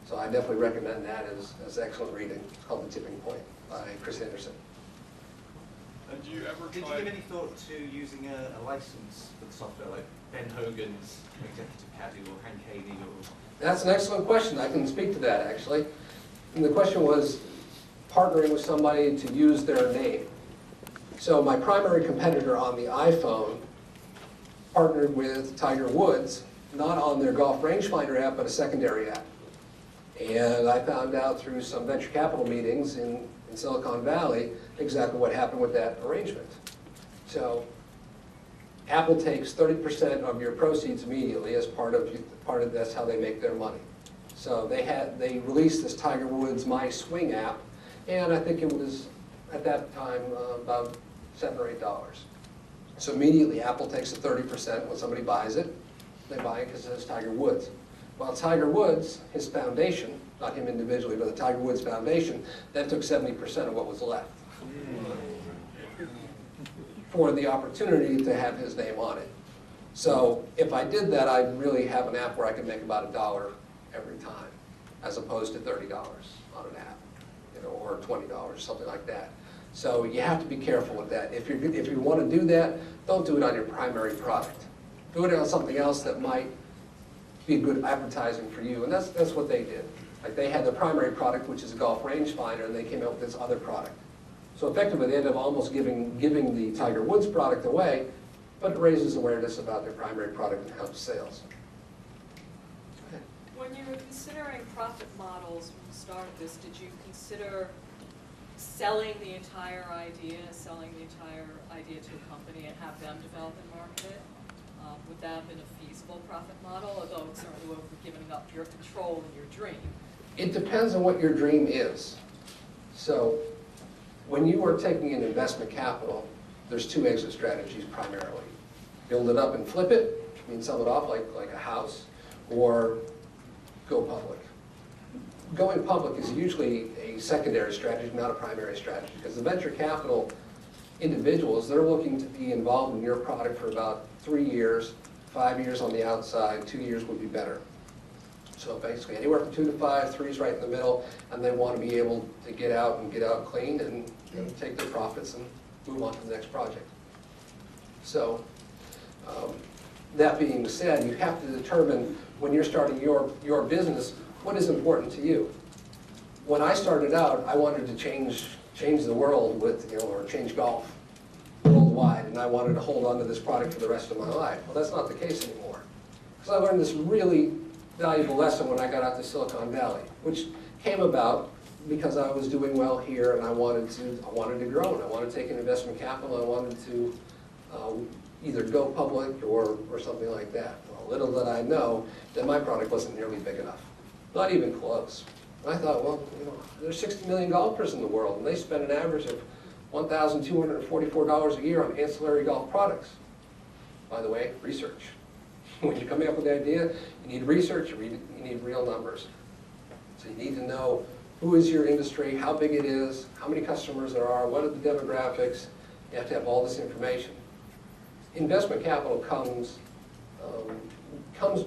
So I definitely recommend that as excellent reading. It's called The Tipping Point by Chris Anderson. Did you ever Did you give any thought to using a license for the software, like Ben Hogan's Executive Caddy or Hank Haney or... That's an excellent question. I can speak to that, actually. And the question was partnering with somebody to use their name. So my primary competitor on the iPhone partnered with Tiger Woods, not on their golf rangefinder app, but a secondary app. And I found out through some venture capital meetings in Silicon Valley exactly what happened with that arrangement. So Apple takes 30% of your proceeds immediately as part of that's how they make their money. So they released this Tiger Woods My Swing app, and I think it was at that time about $7 or $8. So immediately Apple takes the 30% when somebody buys it. They buy it because it says Tiger Woods. While Tiger Woods, his foundation, not him individually, but the Tiger Woods Foundation, then took 70% of what was left for the opportunity to have his name on it. So if I did that, I'd really have an app where I could make about $1 every time, as opposed to $30 on an app, or $20, something like that. So you have to be careful with that. If you want to do that, don't do it on your primary product. Do it on something else that might be good advertising for you, and that's what they did. Like they had their primary product, which is a golf rangefinder, and they came out with this other product. So effectively, they ended up almost giving the Tiger Woods product away, but it raises awareness about their primary product and helps sales. When you were considering profit models when you started this, did you consider selling the entire idea to a company and have them develop and market it? Would that have been a feasible profit model, although it certainly would have given up your control and your dream? It depends on what your dream is. So when you are taking in investment capital, there's 2 exit strategies primarily. Build it up and flip it, I mean sell it off like a house, or go public. Going public is usually a secondary strategy, not a primary strategy, because the venture capital individuals, they're looking to be involved in your product for about 3 years, 5 years on the outside, 2 years would be better. So basically anywhere from 2 to 5, 3 is right in the middle, and they want to be able to get out clean and take their profits and move on to the next project. So that being said, you have to determine when you're starting your business, what is important to you. When I started out, I wanted to change the world with, or change golf worldwide, and I wanted to hold on to this product for the rest of my life. Well, that's not the case anymore. Because I learned this really valuable lesson when I got out to Silicon Valley, which came about because I was doing well here and I wanted to grow, and I wanted to take in investment capital, I wanted to either go public or something like that. Well, little did I know that my product wasn't nearly big enough. Not even close. And I thought, well, there's 60 million golfers in the world, and they spend an average of $1,244 a year on ancillary golf products. By the way, research. When you're coming up with the idea, you need research, you need real numbers. So you need to know who is your industry, how big it is, how many customers there are, what are the demographics. You have to have all this information. Investment capital comes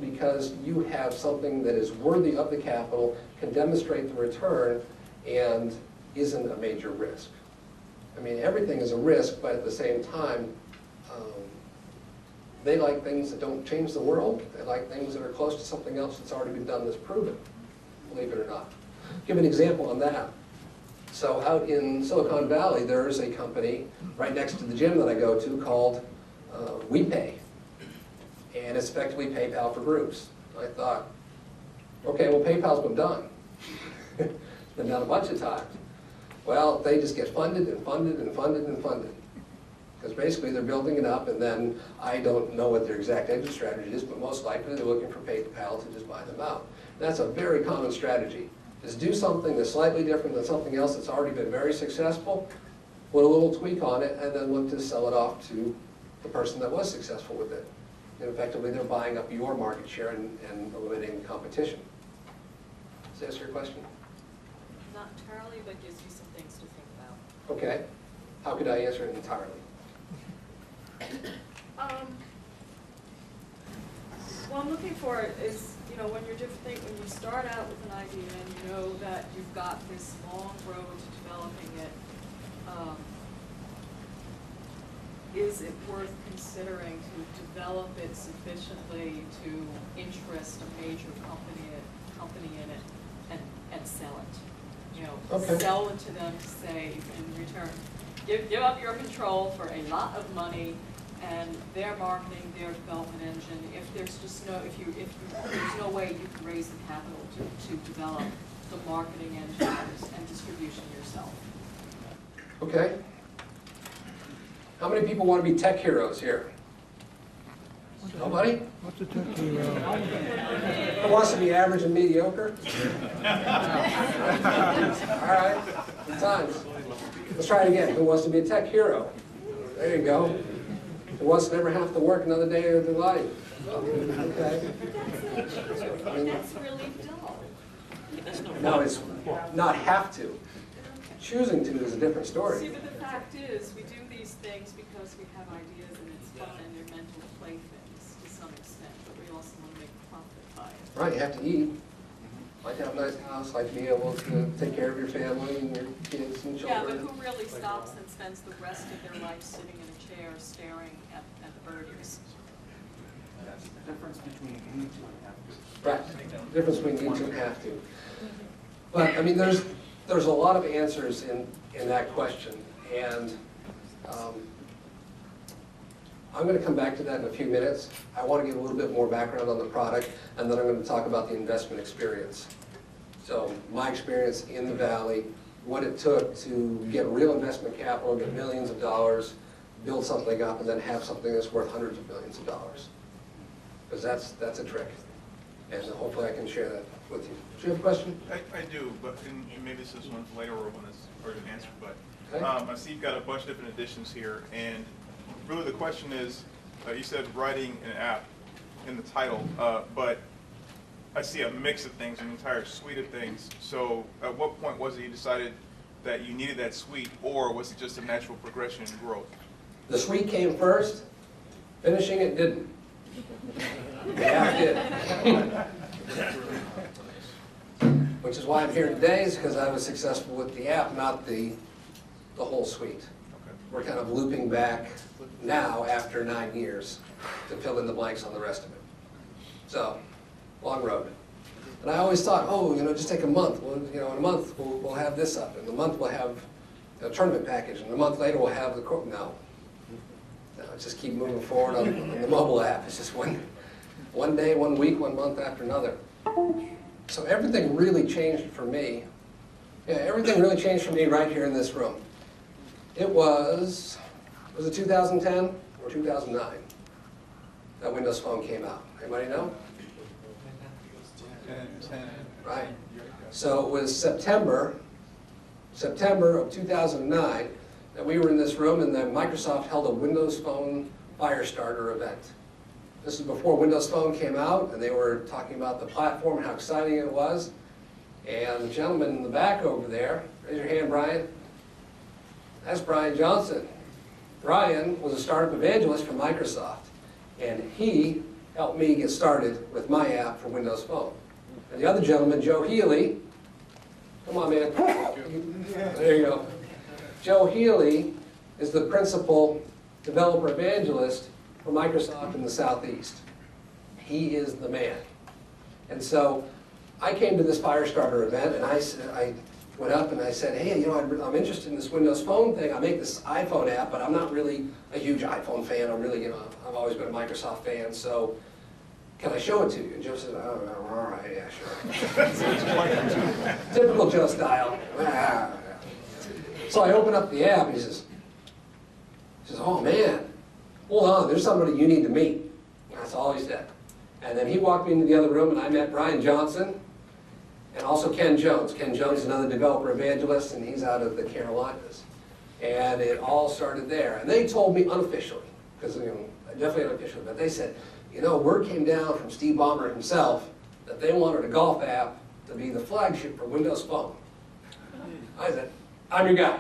because you have something that is worthy of the capital, can demonstrate the return, and isn't a major risk. I mean, everything is a risk, but at the same time, they like things that don't change the world. They like things that are close to something else that's already been done that's proven, believe it or not. Give an example on that. So out in Silicon Valley, there's a company right next to the gym that I go to called WePay. And it's effectively PayPal for groups. I thought, okay, well, PayPal's been done. It's been done a bunch of times. Well, they just get funded and funded and funded and funded. Because basically they're building it up, and then I don't know what their exact exit strategy is, but most likely they're looking for PayPal to just buy them out. That's a very common strategy, is do something that's slightly different than something else that's already been very successful, put a little tweak on it, and then look to sell it off to the person that was successful with it. And effectively they're buying up your market share and eliminating competition. Does that answer your question? Not entirely, but gives you some things to think about. Okay. How could I answer it entirely? What I'm looking for is, you know, when you start out with an idea and you know that you've got this long road to developing it, is it worth considering to develop it sufficiently to interest a major company in it and sell it? You know, Okay. Sell it to them to say in return, give up your control for a lot of money and their marketing, their development engine. If there's just no, if there's no way you can raise the capital to develop the marketing engine and distribution yourself. Okay. How many people want to be tech heroes here? Nobody? What's a tech hero? Who wants to be average and mediocre? All right, good times. Let's try it again. Who wants to be a tech hero? There you go. Who wants to never have to work another day of their life? Okay. That's really dull. No, it's not have to. Choosing to is a different story. See, but the fact is, we do these things because we have ideas and it's fun and they're mental playthings to some extent, but we also want to make a profit by it. Right, you have to eat. Like to have a nice house, like to be able to take care of your family and your kids and children. Yeah, but who really stops and spends the rest of their life sitting in a chair staring at the birdies? That's the difference between need to and have to. Right, the difference between need to and have to. But, I mean, there's a lot of answers in that question, and I'm going to come back to that in a few minutes. I want to give a little bit more background on the product, and then I'm going to talk about the investment experience. So my experience in the Valley, what it took to get real investment capital, get millions of dollars, build something up, and then have something that's worth hundreds of millions of dollars. Because that's a trick. And hopefully I can share that with you. Do you have a question? I do, but and maybe this is one for later or when it's already been answered. But Okay. I see you've got a bunch of different editions here, and really the question is, you said writing an app in the title, but I see a mix of things, an entire suite of things. So at what point was it you decided that you needed that suite, or was it just a natural progression in growth? The suite came first, finishing it didn't. The app did. Which is why I'm here today, is because I was successful with the app, not the whole suite. We're kind of looping back now after 9 years to fill in the blanks on the rest of it. So, long road. And I always thought, oh, you know, just take a month. Well, you know, in a month we'll have this up. In a month we'll have a tournament package. And a month later we'll have the no. No, just keep moving forward on the mobile app. It's just one day, 1 week, 1 month after another. So everything really changed for me. Yeah, everything really changed for me right here in this room. It was it 2010 or 2009 that Windows Phone came out? Anybody know? 10. Right. So it was September of 2009 that we were in this room and that Microsoft held a Windows Phone Firestarter event. This is before Windows Phone came out, and they were talking about the platform, how exciting it was. And the gentleman in the back over there, raise your hand, Brian. That's Brian Johnson. Brian was a startup evangelist for Microsoft, and he helped me get started with my app for Windows Phone. And the other gentleman, Joe Healy, come on, man. There you go. Joe Healy is the principal developer evangelist for Microsoft in the Southeast. He is the man. And so I came to this Firestarter event, and I went up and I said, hey, you know, I'm interested in this Windows Phone thing. I make this iPhone app, but I'm not really a huge iPhone fan. I'm really, you know, I've always been a Microsoft fan, so can I show it to you? And Joe said, oh, all right, yeah, sure. Typical Joe style. So I open up the app, and he says, oh man, hold on, there's somebody you need to meet. That's all he said. And then he walked me into the other room, and I met Brian Johnson, and also Ken Jones. Ken Jones is another developer evangelist, and he's out of the Carolinas. And it all started there. And they told me unofficially, because, you know, definitely unofficially, but they said, you know, word came down from Steve Ballmer himself that they wanted a golf app to be the flagship for Windows Phone. I said, I'm your guy.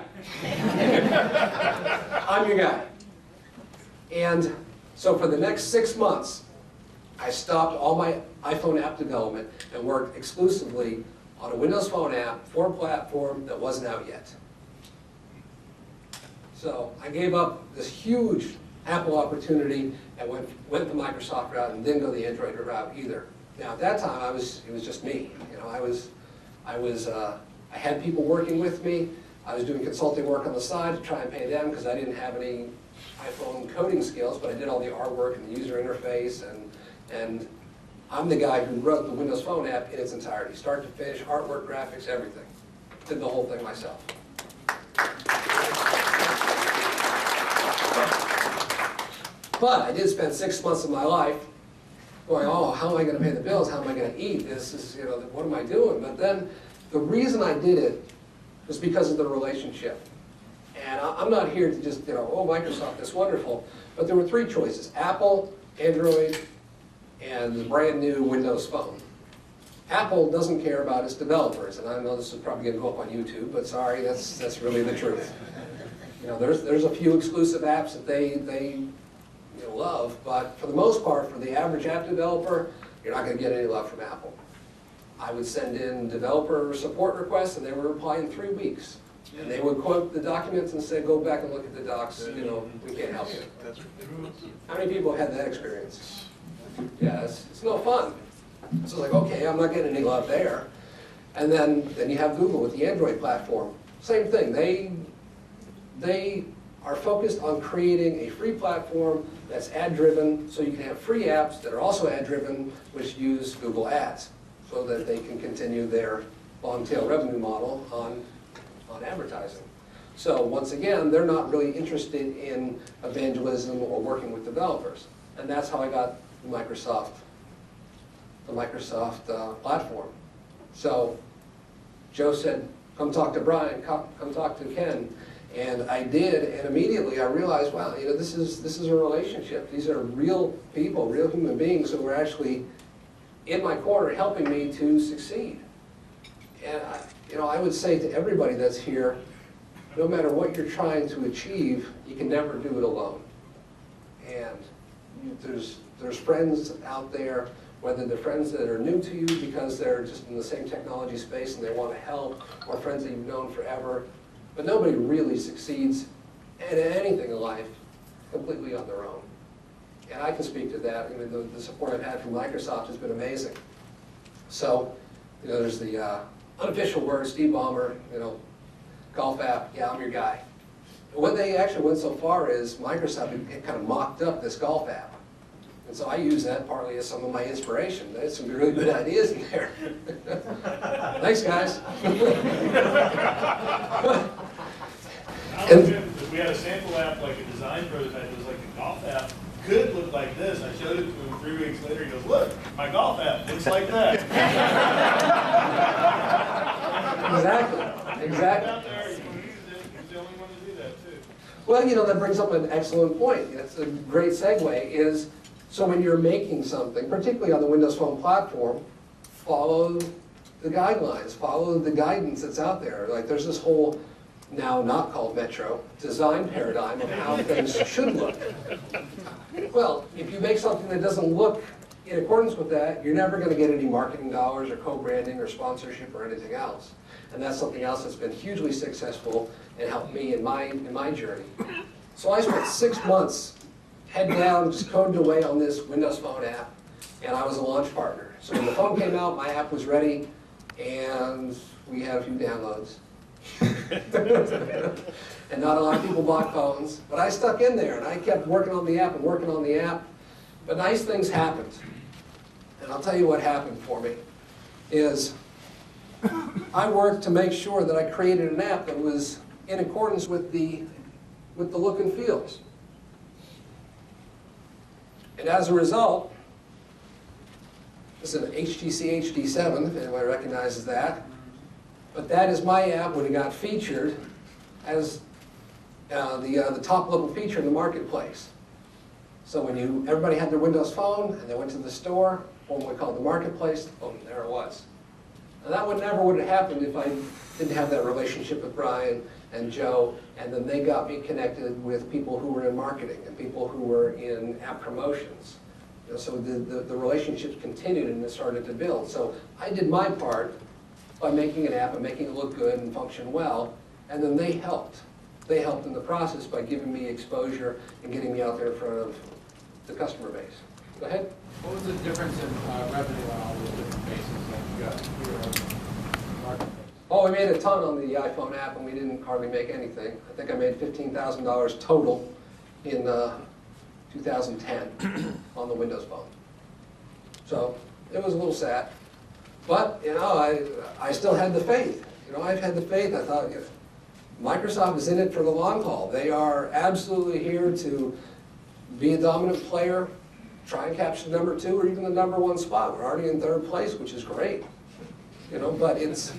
I'm your guy. And so for the next 6 months, I stopped all my iPhone app development and worked exclusively on a Windows Phone app for a platform that wasn't out yet. So I gave up this huge Apple opportunity and went the Microsoft route and didn't go the Android route either. Now at that time, it was just me. You know, I had people working with me. I was doing consulting work on the side to try and pay them because I didn't have any iPhone coding skills, but I did all the artwork and the user interface, and I'm the guy who wrote the Windows Phone app in its entirety, start to finish, artwork, graphics, everything. Did the whole thing myself. But I did spend 6 months of my life going, oh, how am I going to pay the bills? How am I going to eat? This is, you know, what am I doing? But then the reason I did it was because of the relationship. And I'm not here to just, you know, oh, Microsoft, that's wonderful. But there were 3 choices: Apple, Android, and the brand new Windows Phone. Apple doesn't care about its developers, and I know this is probably going to go up on YouTube, but sorry, that's really the truth. You know, there's a few exclusive apps that they you know, love, but for the most part, for the average app developer, you're not going to get any love from Apple. I would send in developer support requests, and they would reply in 3 weeks. And they would quote the documents and say, go back and look at the docs, you know, we can't help you. How many people have had that experience? Yeah, it's no fun. So it's like, okay, I'm not getting any love there. And then you have Google with the Android platform. Same thing. They are focused on creating a free platform that's ad-driven, so you can have free apps that are also ad-driven, which use Google Ads, so that they can continue their long-tail revenue model on advertising. So once again, they're not really interested in evangelism or working with developers. And that's how I got the Microsoft platform. So Joe said, come talk to Brian, come talk to Ken. And I did, and immediately I realized, wow, you know, this is a relationship. These are real people, real human beings who are actually in my corner helping me to succeed. And I would say to everybody that's here, no matter what you're trying to achieve, you can never do it alone. And there's friends out there, whether they're friends that are new to you because they're just in the same technology space and they want to help, or friends that you've known forever. But nobody really succeeds at anything in life completely on their own. And I can speak to that. I mean, the support I've had from Microsoft has been amazing. So, you know, there's the unofficial word, Steve Ballmer, you know, golf app, yeah, I'm your guy. But what they actually went so far is Microsoft had kind of mocked up this golf app. And so I use that partly as some of my inspiration. There's some really good ideas in there. Thanks, guys. If we had a sample app, like a design prototype, it was like a golf app, could look like this. I showed it to him 3 weeks later. He goes, look, my golf app looks like that. Exactly. Out there, you want to use it, you're the only one to do that, too. Well, that brings up an excellent point. That's a great segue, is so when you're making something, particularly on the Windows Phone platform, follow the guidelines, follow the guidance that's out there. Like there's this whole, now not called Metro, design paradigm of how things should look. Well, if you make something that doesn't look in accordance with that, you're never going to get any marketing dollars or co-branding or sponsorship or anything else. And that's something else that's been hugely successful and helped me in my journey. So I spent 6 months head down, just coding away on this Windows Phone app, and I was a launch partner. So when the phone came out, my app was ready, and we had a few downloads. And not a lot of people bought phones, but I stuck in there, and I kept working on the app and working on the app. But nice things happened. And I'll tell you what happened for me, is I worked to make sure that I created an app that was in accordance with the look and feels. And as a result, this is an HTC HD7, if anybody recognizes that. But that is my app when it got featured as the top level feature in the marketplace. So when everybody had their Windows Phone and they went to the store, formerly called the marketplace, boom, there it was. And that never would have happened if I didn't have that relationship with Brian and Joe, and then they got me connected with people who were in marketing and people who were in app promotions. So the relationships continued and it started to build. So I did my part by making an app and making it look good and function well, and then they helped. They helped in the process by giving me exposure and getting me out there in front of the customer base. Go ahead. What was the difference in revenue on all those different bases that you got here on the marketplace? Oh, we made a ton on the iPhone app, and we didn't hardly make anything. I think I made $15,000 total in 2010 on the Windows Phone. So it was a little sad. But, I still had the faith. I've had the faith. I thought, Microsoft is in it for the long haul. They are absolutely here to be a dominant player, try and capture the #2 or even the #1 spot. We're already in 3rd place, which is great. But it's... All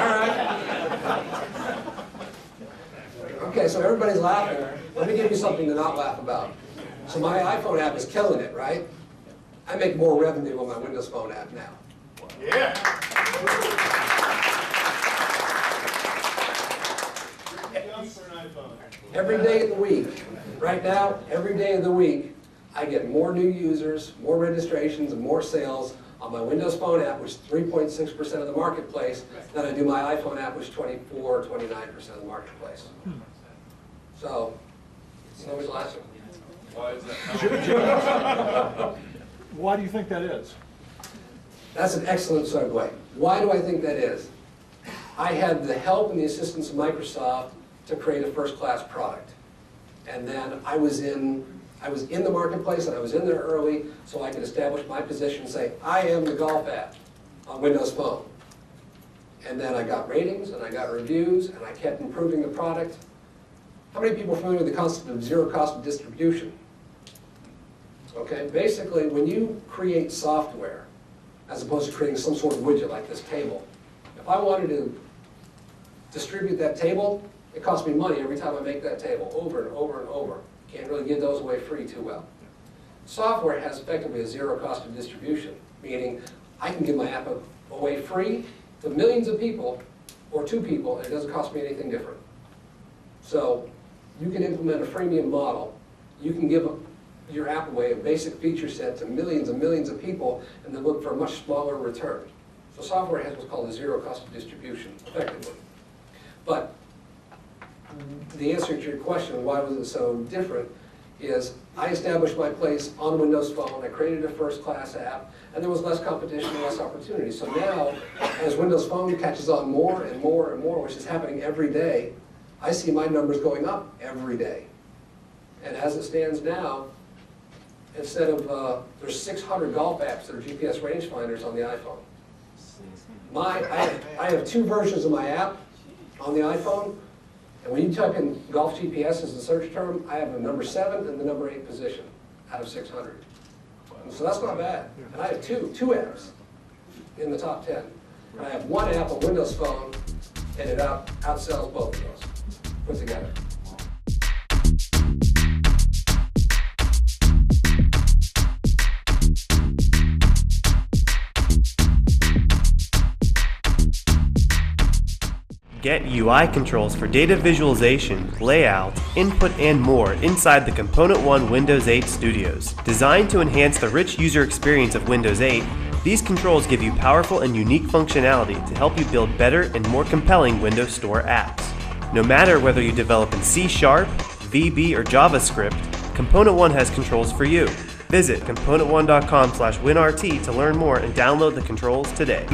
right. Okay, so everybody's laughing. Let me give you something to not laugh about. So my iPhone app is killing it, right? I make more revenue on my Windows Phone app now. Yeah. Every day of the week, right now, every day of the week, I get more new users, more registrations, and more sales on my Windows Phone app, which is 3.6% of the marketplace, than I do my iPhone app, which is 24 or 29% of the marketplace. So, nobody's laughing. Why is that? Why do you think that is? That's an excellent segue. Why do I think that is? I had the help and the assistance of Microsoft to create a first-class product. And then I was in the marketplace and I was in there early so I could establish my position and say, I am the golf app on Windows Phone. And then I got ratings and I got reviews and I kept improving the product. How many people are familiar with the concept of zero cost of distribution? Okay, basically when you create software, as opposed to creating some sort of widget like this table, if I wanted to distribute that table, it costs me money every time I make that table, over and over and over. Can't really give those away free too well. Software has effectively a zero cost of distribution, meaning I can give my app away free to millions of people, or 2 people, and it doesn't cost me anything different. So you can implement a freemium model. You can give your app away, a basic feature set, to millions and millions of people, and then look for a much smaller return. So software has what's called a zero cost of distribution, effectively. But the answer to your question, why was it so different, is I established my place on Windows Phone, I created a first-class app, and there was less competition and less opportunity. So now, as Windows Phone catches on more and more and more, which is happening every day, I see my numbers going up every day. And as it stands now, instead of, there's 600 golf apps that are GPS rangefinders on the iPhone. I have 2 versions of my app on the iPhone, and when you type in golf GPS as the search term, I have a number 7 and the number 8 position out of 600. And so that's not bad. And I have two apps in the top 10. And I have 1 app on Windows Phone and it outsells both of those put together. Get UI controls for data visualization, layout, input, and more inside the Component One Windows 8 Studios. Designed to enhance the rich user experience of Windows 8, these controls give you powerful and unique functionality to help you build better and more compelling Windows Store apps. No matter whether you develop in C#, VB, or JavaScript, Component One has controls for you. Visit componentone.com/winrt to learn more and download the controls today.